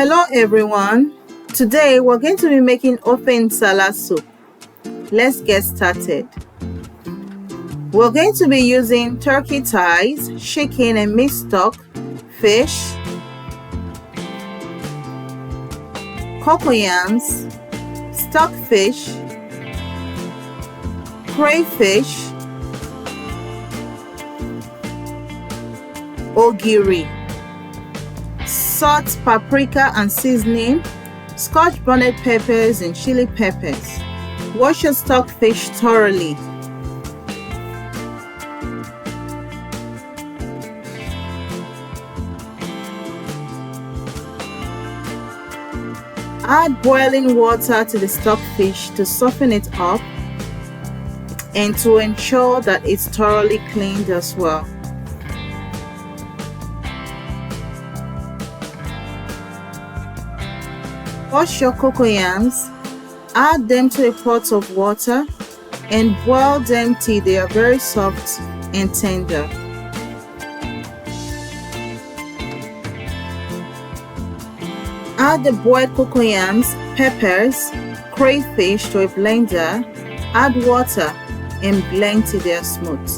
Hello everyone. Today we're going to be making Ofe Nsala soup. Let's get started. We're going to be using turkey thighs, chicken and meat stock, fish, cocoyams, stockfish, crayfish, ogiri, salt, paprika and seasoning, scotch bonnet peppers and chili peppers. Wash your stockfish thoroughly. Add boiling water to the stockfish to soften it up and to ensure that it's thoroughly cleaned as well. Wash your cocoyams, add them to a pot of water and boil them till they are very soft and tender. Add the boiled cocoyams, peppers, crayfish to a blender, add water and blend till they are smooth.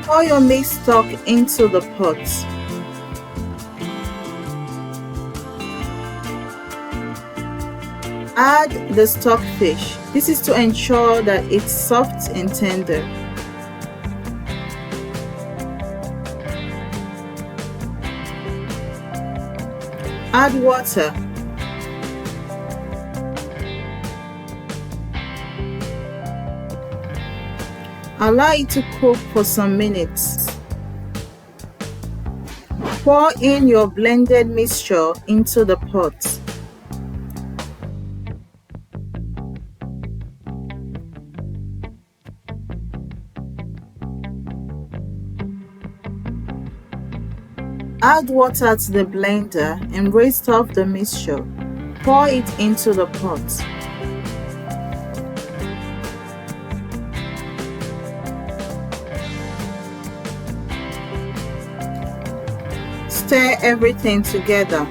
Pour your meat stock into the pot. Add the stockfish. This is to ensure that it's soft and tender. Add water. Allow it to cook for some minutes. Pour in your blended mixture into the pot. Add water to the blender and whisk off the mixture. Pour it into the pot. Stir everything together.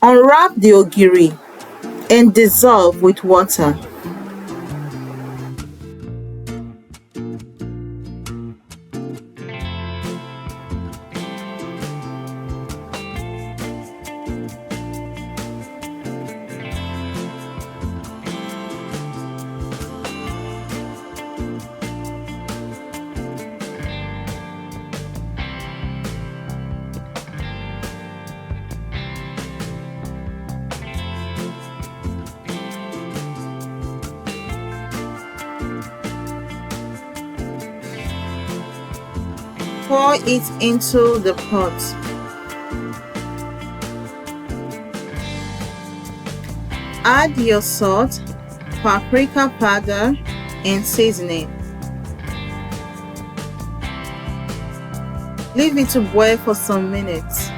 Unwrap the ogiri and dissolve with water. Pour it into the pot. Add your salt, paprika powder, and seasoning. Leave it to boil for some minutes.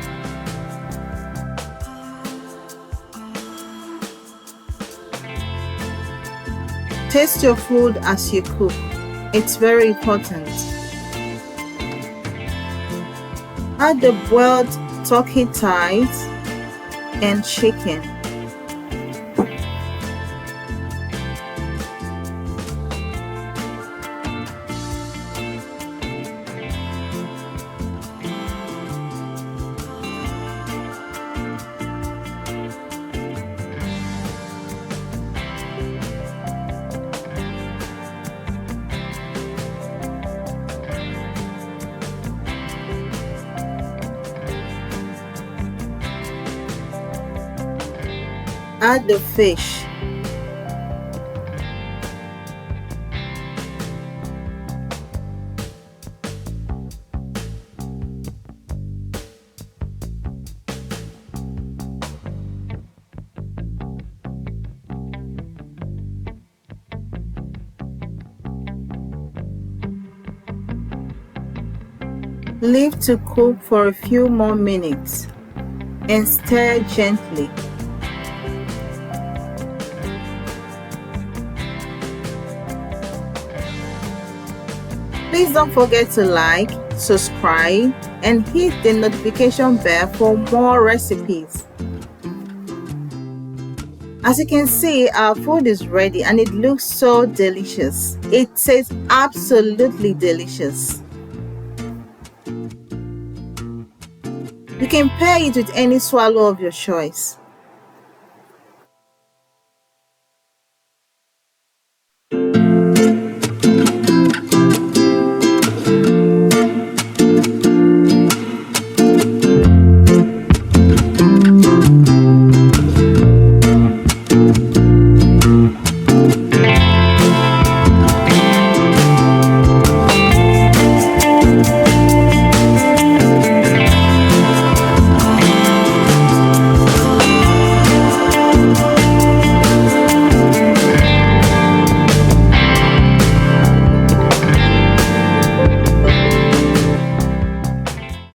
Taste your food as you cook. It's very important. Add the boiled turkey thighs and chicken. Add the fish. Leave to cook for a few more minutes and stir gently. Please don't forget to like, subscribe, and hit the notification bell for more recipes. As you can see, our food is ready and it looks so delicious. It tastes absolutely delicious. You can pair it with any swallow of your choice.